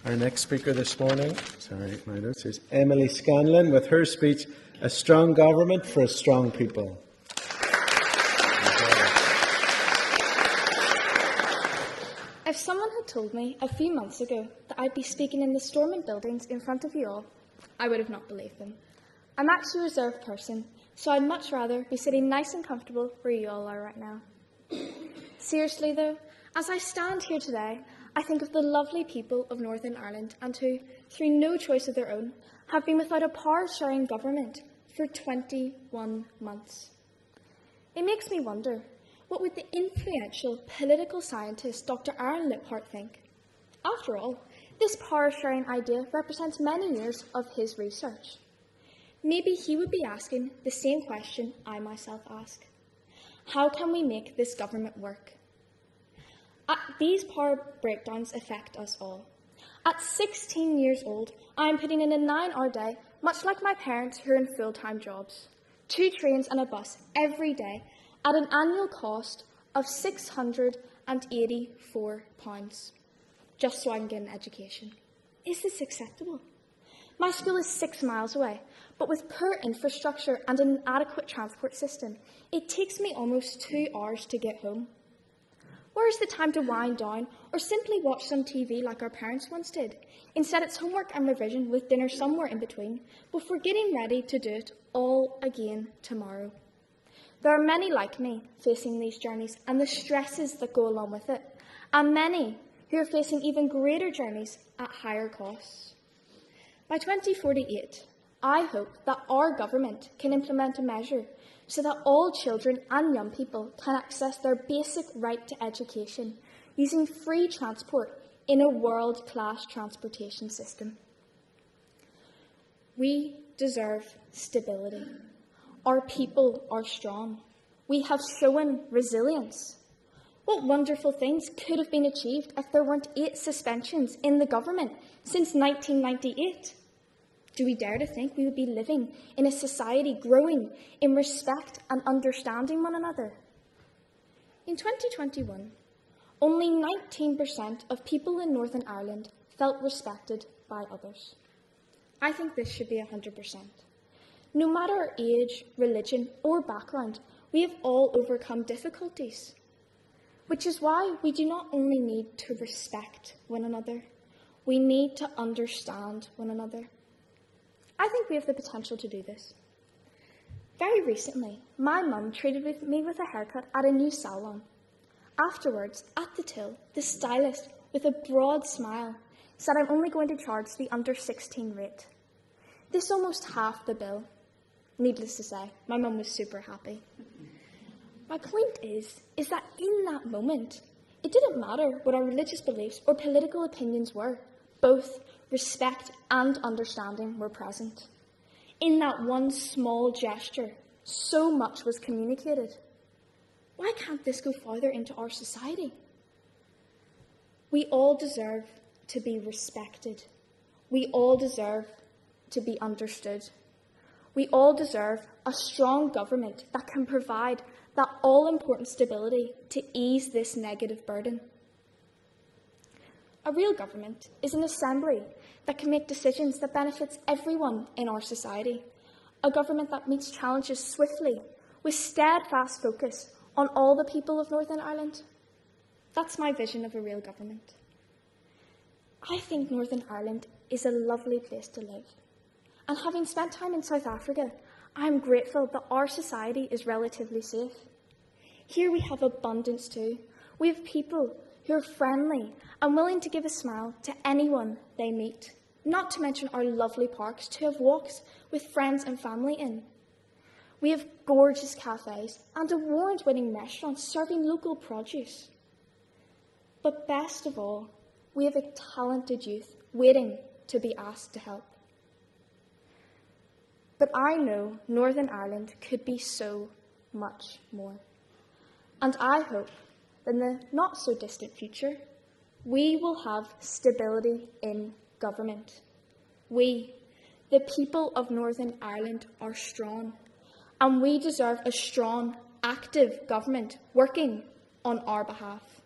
Our next speaker this morning, my notes, is Emily Scanlon with her speech, A Strong Government for a Strong People. If someone had told me a few months ago that I'd be speaking in the Stormont buildings in front of you all, I would have not believed them. I'm actually a reserved person, so I'd much rather be sitting nice and comfortable where you all are right now. Seriously though, as I stand here today, I think of the lovely people of Northern Ireland and who, through no choice of their own, have been without a power-sharing government for 21 months. It makes me wonder, what would the influential political scientist Dr. Aaron Liphart think? After all, this power-sharing idea represents many years of his research. Maybe he would be asking the same question I myself ask. How can we make this government work? These power breakdowns affect us all. At 16 years old, I am putting in a 9-hour day, much like my parents who are in full-time jobs. 2 trains and a bus every day at an annual cost of £684, just so I can get an education. Is this acceptable? My school is 6 miles away, but with poor infrastructure and an inadequate transport system, it takes me almost 2 hours to get home. Where is the time to wind down or simply watch some TV like our parents once did? Instead, it's homework and revision with dinner somewhere in between, before getting ready to do it all again tomorrow. There are many like me facing these journeys and the stresses that go along with it, and many who are facing even greater journeys at higher costs. By 2048, I hope that our government can implement a measure so that all children and young people can access their basic right to education using free transport in a world-class transportation system. We deserve stability. Our people are strong. We have shown resilience. What wonderful things could have been achieved if there weren't 8 suspensions in the government since 1998? Do we dare to think we would be living in a society growing in respect and understanding one another? In 2021, only 19% of people in Northern Ireland felt respected by others. I think this should be 100%. No matter our age, religion, or background, we have all overcome difficulties, which is why we do not only need to respect one another, we need to understand one another. I think we have the potential to do this. Very recently, my mum treated me with a haircut at a new salon. Afterwards, at the till, the stylist, with a broad smile, said I'm only going to charge the under 16 rate. This almost halved the bill. Needless to say, my mum was super happy. My point is that in that moment, it didn't matter what our religious beliefs or political opinions were. Both respect and understanding were present. In that one small gesture, so much was communicated. Why can't this go further into our society? We all deserve to be respected. We all deserve to be understood. We all deserve a strong government that can provide that all-important stability to ease this negative burden. A real government is an assembly that can make decisions that benefits everyone in our society. A government that meets challenges swiftly, with steadfast focus on all the people of Northern Ireland. That's my vision of a real government. I think Northern Ireland is a lovely place to live. And having spent time in South Africa, I am grateful that our society is relatively safe. Here we have abundance too. We have people who are friendly and willing to give a smile to anyone they meet, not to mention our lovely parks to have walks with friends and family in. We have gorgeous cafes and award-winning restaurants serving local produce. But best of all, we have a talented youth waiting to be asked to help. But I know Northern Ireland could be so much more. And I hope that in the not-so-distant future, we will have stability in government. We, the people of Northern Ireland, are strong, and we deserve a strong, active government working on our behalf.